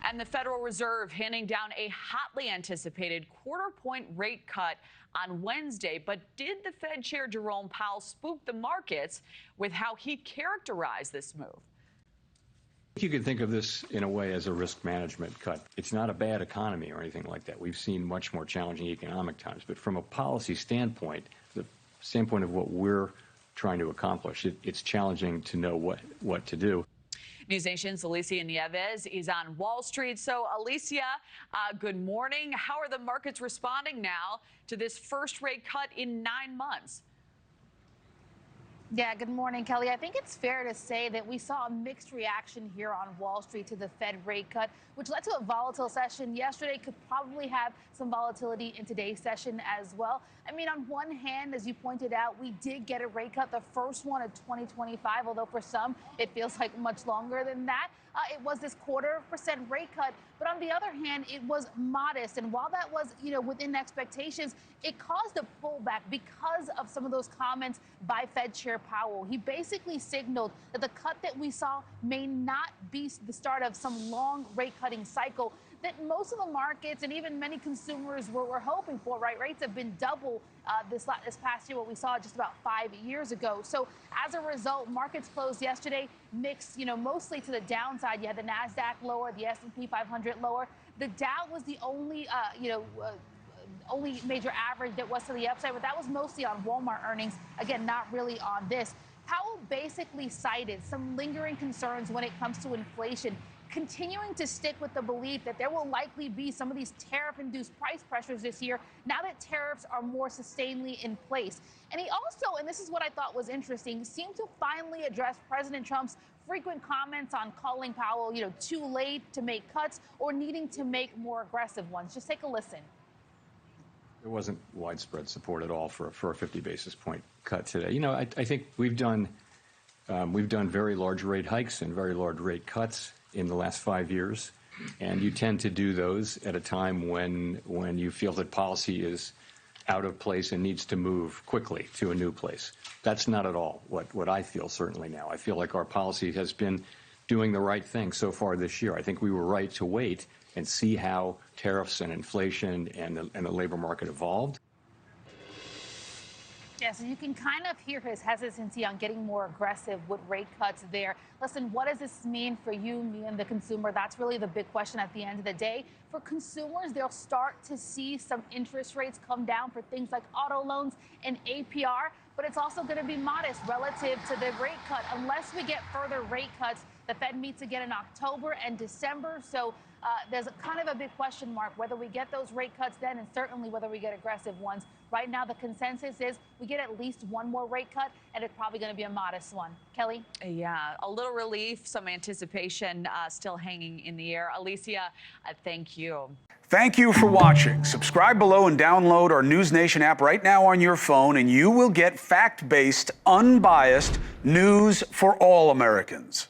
And the Federal Reserve handing down a hotly anticipated quarter-point rate cut on Wednesday. But did the Fed Chair Jerome Powell spook the markets with how he characterized this move? You could think of this in a way as a risk management cut. It's not a bad economy or anything like that. We've seen much more challenging economic times. But from a policy standpoint, the standpoint of what we're trying to accomplish, it's challenging to know what to do. NewsNation's Alicia Nieves is on Wall Street. So, Alicia, good morning. How are the markets responding now to this first rate cut in 9 months? Yeah, good morning, Kelly. I think it's fair to say that we saw a mixed reaction here on Wall Street to the Fed rate cut, which led to a volatile session yesterday. Could probably have some volatility in today's session as well. I mean, on one hand, as you pointed out, we did get a rate cut, the first one of 2025, although for some it feels like much longer than that. It was this 0.25% rate cut, but on the other hand, it was modest. And while that was, within expectations, it caused a pullback because of some of those comments by Fed Chair Powell. He basically signaled that the cut that we saw may not be the start of some long rate cutting cycle that most of the markets and even many consumers were hoping for, right? Rates have been double this past year what we saw just about 5 years ago. So as a result, markets closed yesterday mixed, mostly to the downside. You had the NASDAQ lower, the S&P 500 lower. The Dow was the only, only major average that was to the upside, but that was mostly on Walmart earnings. Again, not really on this. Powell basically cited some lingering concerns when it comes to inflation, continuing to stick with the belief that there will likely be some of these tariff-induced price pressures this year now that tariffs are more sustainably in place. And he also, and this is what I thought was interesting, seemed to finally address President Trump's frequent comments on calling Powell, too late to make cuts or needing to make more aggressive ones. Just take a listen. There wasn't widespread support at all for a 50 basis point cut today. I think we've done very large rate hikes and very large rate cuts in the last 5 years, and you tend to do those at a time when you feel that policy is out of place and needs to move quickly to a new place. That's not at all what I feel certainly now. I feel like our policy has been doing the right thing so far this year. I think we were right to wait and see how tariffs and inflation and the labor market evolved. Yeah, so you can kind of hear his hesitancy on getting more aggressive with rate cuts there. Listen, what does this mean for you, me, and the consumer? That's really the big question at the end of the day. For consumers, they'll start to see some interest rates come down for things like auto loans and APR, but it's also going to be modest relative to the rate cut. Unless we get further rate cuts, the Fed meets again in October and December. So there's kind of a big question mark whether we get those rate cuts then, and certainly whether we get aggressive ones. Right now, the consensus is we get at least one more rate cut, and it's probably going to be a modest one. Kelly? Yeah, a little relief, some anticipation still hanging in the air. Alicia, thank you. Thank you for watching. Subscribe below and download our NewsNation app right now on your phone, and you will get fact-based, unbiased news for all Americans.